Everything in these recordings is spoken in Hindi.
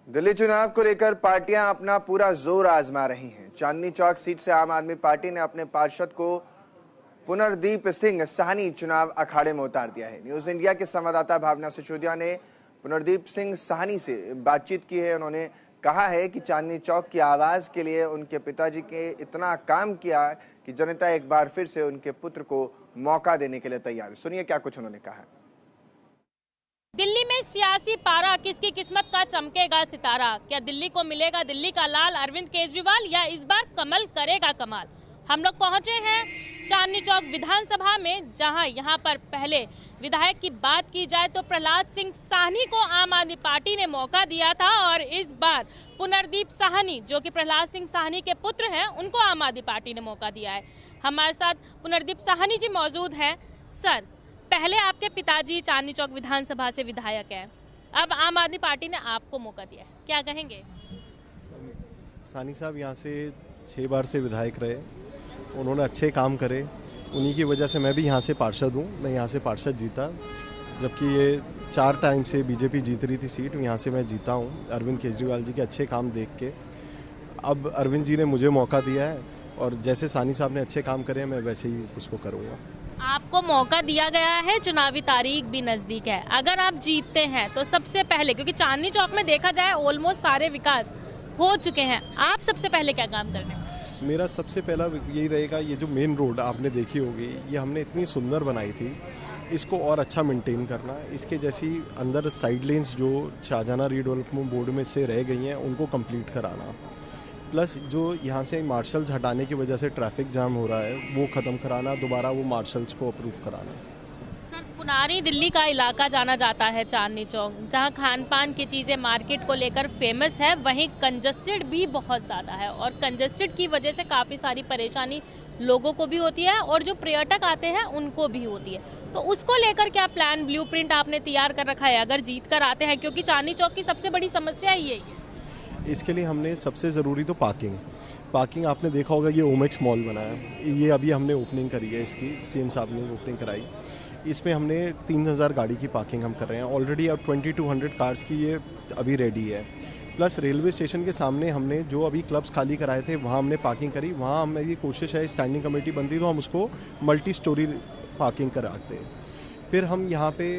दिल्ली चुनाव को लेकर पार्टियां अपना पूरा जोर आजमा रही हैं। चांदनी चौक सीट से आम आदमी पार्टी ने अपने पार्षद को पुनर्दीप सिंह साहनी चुनाव अखाड़े में उतार दिया है। न्यूज इंडिया के संवाददाता भावना सिसोदिया ने पुनर्दीप सिंह साहनी से बातचीत की है। उन्होंने कहा है कि चांदनी चौक की आवाज के लिए उनके पिताजी के इतना काम किया कि जनता एक बार फिर से उनके पुत्र को मौका देने के लिए तैयार है। सुनिए क्या कुछ उन्होंने कहा। दिल्ली में सियासी पारा, किसकी किस्मत का चमकेगा सितारा। क्या दिल्ली को मिलेगा दिल्ली का लाल अरविंद केजरीवाल, या इस बार कमल करेगा कमाल। हम लोग पहुंचे हैं चांदनी चौक विधानसभा में, जहां यहां पर पहले विधायक की बात की जाए तो प्रहलाद सिंह साहनी को आम आदमी पार्टी ने मौका दिया था, और इस बार पुनर्दीप साहनी जो कि प्रहलाद सिंह साहनी के पुत्र हैं, उनको आम आदमी पार्टी ने मौका दिया है। हमारे साथ पुनर्दीप साहनी जी मौजूद हैं। सर, पहले आपके पिताजी चांदनी चौक विधानसभा से विधायक हैं, अब आम आदमी पार्टी ने आपको मौका दिया है, क्या कहेंगे। साहनी साहब यहाँ से 6 बार से विधायक रहे, उन्होंने अच्छे काम करे, उन्हीं की वजह से मैं भी यहाँ से पार्षद हूँ। मैं यहाँ से पार्षद जीता, जबकि ये 4 टाइम से बीजेपी जीत रही थी सीट, यहाँ से मैं जीता हूँ अरविंद केजरीवाल जी के अच्छे काम देख के। अब अरविंद जी ने मुझे मौका दिया है, और जैसे साहनी साहब ने अच्छे काम करे मैं वैसे ही उसको करूँगा। आपको मौका दिया गया है, चुनावी तारीख भी नजदीक है। अगर आप जीतते हैं तो सबसे पहले, क्योंकि चांदनी चौक में देखा जाए ऑलमोस्ट सारे विकास हो चुके हैं, आप सबसे पहले क्या काम करने हैं। मेरा सबसे पहला यही रहेगा, ये जो मेन रोड आपने देखी होगी, ये हमने इतनी सुंदर बनाई थी, इसको और अच्छा मेंटेन करना। इसके जैसी अंदर साइड लेन्स जो शाहजहां रीडेवलपमेंट बोर्ड में से रह गई हैं, उनको कंप्लीट कराना। प्लस जो यहाँ से मार्शल्स हटाने की वजह से ट्रैफिक जाम हो रहा है, वो ख़त्म कराना, दोबारा वो मार्शल्स को अप्रूव कराना। सर, पुरानी दिल्ली का इलाका जाना जाता है चांदनी चौक, जहाँ खान पान की चीज़ें मार्केट को लेकर फेमस है, वहीं कंजस्टेड भी बहुत ज़्यादा है, और कंजस्टेड की वजह से काफ़ी सारी परेशानी लोगों को भी होती है, और जो पर्यटक आते हैं उनको भी होती है। तो उसको लेकर क्या प्लान, ब्लूप्रिंट आपने तैयार कर रखा है अगर जीत कर आते हैं, क्योंकि चांदनी चौक की सबसे बड़ी समस्या यही है। इसके लिए हमने सबसे ज़रूरी तो पार्किंग आपने देखा होगा, ये ओमेक्स मॉल बना है, ये अभी हमने ओपनिंग करी है, इसकी सीएम साहब ने ओपनिंग कराई। इसमें हमने 3000 गाड़ी की पार्किंग हम कर रहे हैं ऑलरेडी, अब 2200 कार्स की ये अभी रेडी है। प्लस रेलवे स्टेशन के सामने हमने जो अभी क्लब्स खाली कराए थे, वहाँ हमने पार्किंग करी। वहाँ हमारी कोशिश है, स्टैंडिंग कमेटी बनती तो हम उसको मल्टी स्टोरी पार्किंग कराते हैं। फिर हम यहाँ पे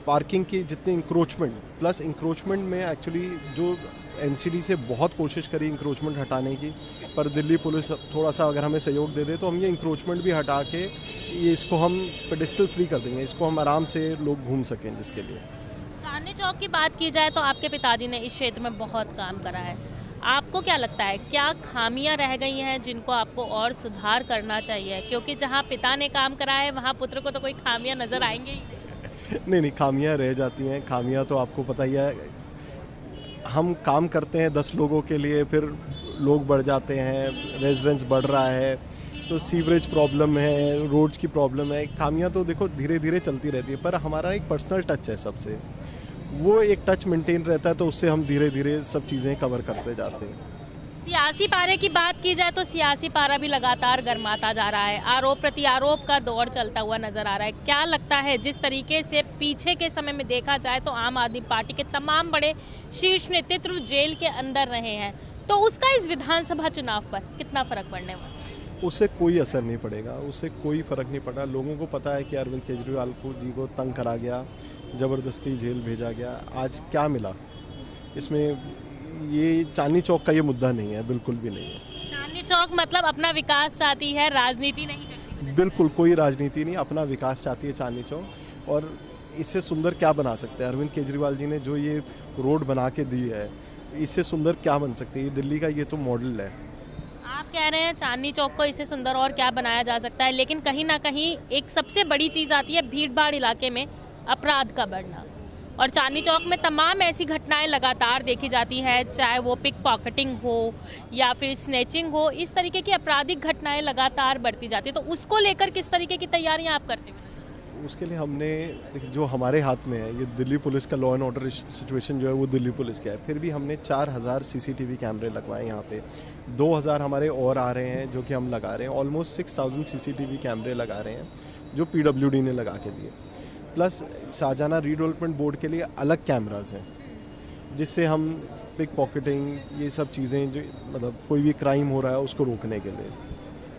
पार्किंग की जितने इंक्रोचमेंट, प्लस इंक्रोचमेंट में एक्चुअली जो एमसीडी से बहुत कोशिश करी इंक्रोचमेंट हटाने की, पर दिल्ली पुलिस थोड़ा सा अगर हमें सहयोग दे दे तो हम ये इंक्रोचमेंट भी हटा के ये इसको हम पेडेस्टल फ्री कर देंगे, इसको हम आराम से लोग घूम सकें। जिसके लिए चांदनी चौक की बात की जाए तो आपके पिताजी ने इस क्षेत्र में बहुत काम करा है। आपको क्या लगता है, क्या खामियां रह गई हैं जिनको आपको और सुधार करना चाहिए, क्योंकि जहां पिता ने काम करा है वहां पुत्र को तो कोई खामियां नजर आएंगी ही नहीं, खामियां रह जाती हैं। खामियां तो आपको पता ही है, हम काम करते हैं 10 लोगों के लिए, फिर लोग बढ़ जाते हैं, रेजिडेंस बढ़ रहा है, तो सीवरेज प्रॉब्लम है, रोड्स की प्रॉब्लम है। खामियां तो देखो धीरे धीरे चलती रहती है, पर हमारा एक पर्सनल टच है सबसे, वो एक टच मेंटेन रहता है, तो उससे हम धीरे धीरे सब चीज़ें कवर करते जाते हैं। सियासी पारे की बात की जाए तो सियासी पारा भी लगातार गर्माता जा रहा है, आरोप प्रत्यारोप का दौर चलता हुआ नजर आ रहा है। क्या लगता है, जिस तरीके से पीछे के समय में देखा जाए तो आम आदमी पार्टी के तमाम बड़े शीर्ष नेतृत्व जेल के अंदर रहे हैं, तो उसका इस विधानसभा चुनाव पर कितना फर्क पड़ने वाला है। उससे कोई असर नहीं पड़ेगा, उससे कोई फर्क नहीं पड़ा। लोगों को पता है कि अरविंद केजरीवाल जी को तंग करा गया, ज़बरदस्ती जेल भेजा गया। आज क्या मिला इसमें, ये चांदनी चौक का ये मुद्दा नहीं है, बिल्कुल भी नहीं है। चांदनी चौक मतलब अपना विकास चाहती है, राजनीति नहीं करती। बिल्कुल कोई राजनीति नहीं, अपना विकास चाहती है चांदनी चौक। और इससे सुंदर क्या बना सकते हैं अरविंद केजरीवाल जी ने, जो ये रोड बना के दी है, इससे सुंदर क्या बन सकती है। ये दिल्ली का ये तो मॉडल है। आप कह रहे हैं चांदनी चौक को इससे सुंदर और क्या बनाया जा सकता है, लेकिन कहीं ना कहीं एक सबसे बड़ी चीज़ आती है भीड़ भाड़ इलाके में अपराध का बढ़ना, और चांदनी चौक में तमाम ऐसी घटनाएं लगातार देखी जाती हैं, चाहे वो पिक पॉकेटिंग हो या फिर स्नैचिंग हो, इस तरीके की आपराधिक घटनाएं लगातार बढ़ती जाती है। तो उसको लेकर किस तरीके की तैयारियां आप करते हैं। उसके लिए हमने, जो हमारे हाथ में है, ये दिल्ली पुलिस का लॉ एंड ऑर्डर सिचुएशन जो है वो दिल्ली पुलिस का है। फिर भी हमने 4000 CCTV कैमरे लगवाए यहाँ पे, 2000 हमारे और आ रहे हैं जो कि हम लगा रहे हैं। ऑलमोस्ट 6000 CCTV कैमरे लगा रहे हैं जो PWD ने लगा के दिए। प्लस शाहजहां रीडेवलपमेंट बोर्ड के लिए अलग कैमराज हैं, जिससे हम पिक पॉकेटिंग ये सब चीज़ें जो मतलब कोई भी क्राइम हो रहा है उसको रोकने के लिए।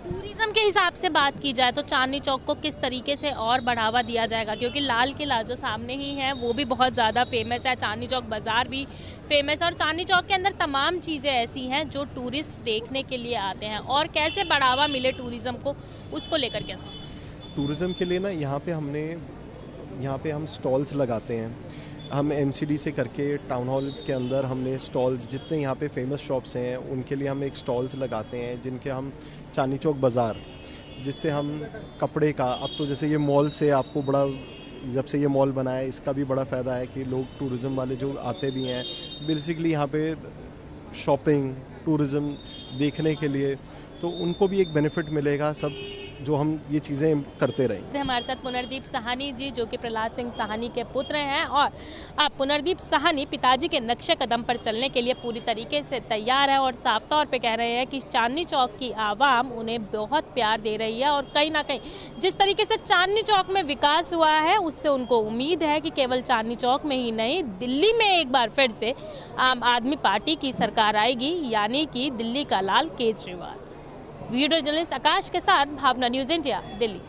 टूरिज्म के हिसाब से बात की जाए तो चांदनी चौक को किस तरीके से और बढ़ावा दिया जाएगा, क्योंकि लाल किला जो सामने ही है वो भी बहुत ज़्यादा फेमस है, चांदनी चौक बाज़ार भी फेमस है और चांदनी चौक के अंदर तमाम चीज़ें ऐसी हैं जो टूरिस्ट देखने के लिए आते हैं, और कैसे बढ़ावा मिले टूरिज़्म को उसको लेकर कैसे? टूरिज़्म के लिए ना यहाँ पे हम स्टॉल्स लगाते हैं। हम एमसीडी से करके टाउन हॉल के अंदर हमने स्टॉल्स, जितने यहाँ पे फेमस शॉप्स हैं उनके लिए हम एक स्टॉल्स लगाते हैं, जिनके हम चांदनी चौक बाज़ार, जिससे हम कपड़े का, अब तो जैसे ये मॉल से आपको बड़ा, जब से ये मॉल बना है इसका भी बड़ा फ़ायदा है कि लोग टूरिज़्म वाले जो आते भी हैं बेसिकली यहाँ पे शॉपिंग टूरिज़्म देखने के लिए, तो उनको भी एक बेनिफिट मिलेगा सब जो हम ये चीज़ें करते रहें। हमारे साथ पुनर्दीप साहनी जी जो कि प्रहलाद सिंह साहनी के पुत्र हैं, और अब पुनर्दीप साहनी पिताजी के नक्शे कदम पर चलने के लिए पूरी तरीके से तैयार है और साफ तौर पे कह रहे हैं कि चांदनी चौक की आवाम उन्हें बहुत प्यार दे रही है, और कहीं ना कहीं जिस तरीके से चांदनी चौक में विकास हुआ है उससे उनको उम्मीद है कि केवल चांदनी चौक में ही नहीं, दिल्ली में एक बार फिर से आम आदमी पार्टी की सरकार आएगी, यानी कि दिल्ली का लाल केजरीवाल। वीडियो जर्नलिस्ट आकाश के साथ भावना, न्यूज़ इंडिया, दिल्ली।